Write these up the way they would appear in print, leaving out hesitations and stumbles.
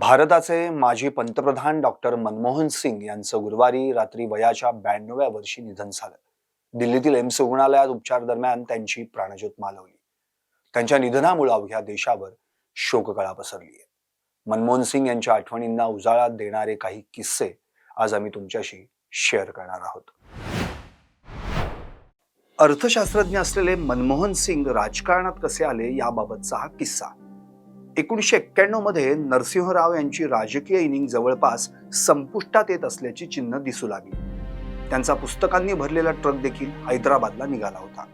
भारताचे माजी पंतप्रधान डॉक्टर मनमोहन सिंग यांचं गुरुवारी रात्री वयाच्या 92व्या वर्षी निधन झालं. दिल्लीतील एम्स रुग्णालयात उपचार दरम्यान त्यांची प्राणज्योत मालवली. त्यांच्या निधनामुळे अवघ्या देशावर शोककळा पसरली आहे. मनमोहन सिंग यांच्या आठवणींना उजाळा देणारे काही किस्से आज आम्ही तुमच्याशी शेअर करणार आहोत. अर्थशास्त्रज्ञ असलेले मनमोहन सिंग राजकारणात कसे आले याबाबतचा हा किस्सा. 1991 मध्ये नरसिंहराव यांची राजकीय इनिंग जवळपास संपुष्टात येत असल्याची चिन्ह दिसू लागली. त्यांचा पुस्तकांनी भरलेला ट्रक देखील हैदराबादला निघाला होता.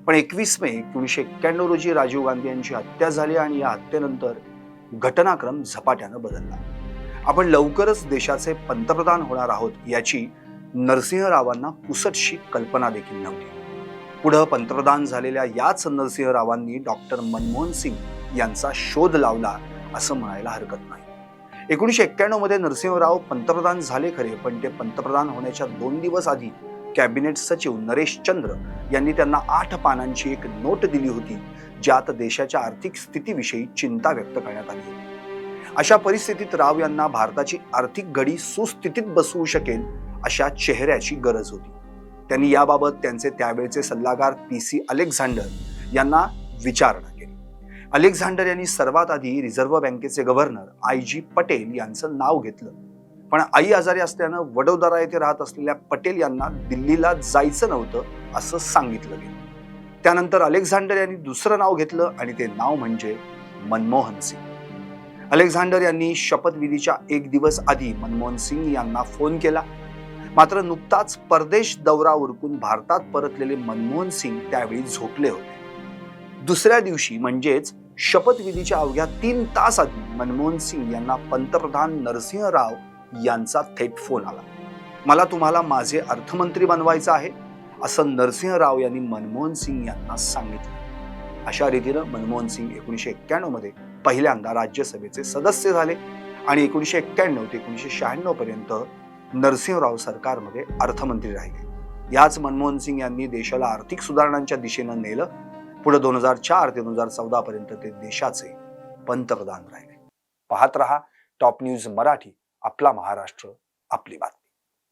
पण 21 मे 1991 रोजी राजीव गांधी यांची हत्या झाली आणि या हत्येनंतर घटनाक्रम झपाट्यानं बदलला. आपण लवकरच देशाचे पंतप्रधान होणार आहोत याची नरसिंहरावांना पुसटशी कल्पना देखील नव्हती. पुढे पंतप्रधान झालेल्या याच नरसिंहरावांनी डॉक्टर मनमोहन सिंग यांचा शोध लावला असं म्हणायला हरकत नाही. 1991 मध्ये नरसिंहराव पंतप्रधान झाले खरे, पण ते पंतप्रधान होण्याच्या 2 दिवस आधी कॅबिनेट सचिव नरेश चंद्र यांनी त्यांना 8 पानांची एक नोट दिली होती, ज्यात देशाच्या आर्थिक स्थितीविषयी चिंता व्यक्त करण्यात आली होती. अशा परिस्थितीत राव यांना भारताची आर्थिक घडी सुस्थितीत बसवू शकेल अशा चेहऱ्याची गरज होती. त्यांनी याबाबत त्यांचे त्यावेळचे सल्लागार PC अलेक्झांडर यांना विचारणा केली. अलेक्झांडर यांनी सर्वात आधी रिझर्व्ह बँकेचे गव्हर्नर IG पटेल यांचं नाव घेतलं, पण आई आजारी असल्यानं वडोदरा येथे राहत असलेल्या पटेल यांना दिल्लीला जायचं नव्हतं असं सांगितलं गेलं. त्यानंतर अलेक्झांडर यांनी दुसरं नाव घेतलं आणि ते नाव म्हणजे मनमोहन सिंग. अलेक्झांडर यांनी शपथविधीच्या 1 दिवस आधी मनमोहन सिंग यांना फोन केला. मात्र नुकताच परदेश दौरा उरकून भारतात परतलेले मनमोहन सिंग त्यावेळी झोपले होते. दुसऱ्या दिवशी म्हणजेच शपथविधीच्या अवघ्या 3 तास आधी मनमोहन सिंग यांना पंतप्रधान नरसिंहराव यांचा थेट फोन आला. मला तुम्हाला माझे अर्थमंत्री बनवायचं आहे असं नरसिंहराव यांनी मनमोहन सिंग यांना सांगितलं. अशा रीतीनं मनमोहन सिंग 1991 मध्ये पहिल्यांदा राज्यसभेचे सदस्य झाले आणि 1991 ते 1996 पर्यंत नरसिंहराव सरकारमध्ये अर्थमंत्री राहिले. याच मनमोहन सिंग यांनी देशाला आर्थिक सुधारणांच्या दिशेनं नेलं. पुढे 2004 ते 2014 पर्यंत ते देशाचे पंतप्रधान राहिले. पाहत रहा टॉप न्यूज मराठी. आपला महाराष्ट्र, आपली बातमी.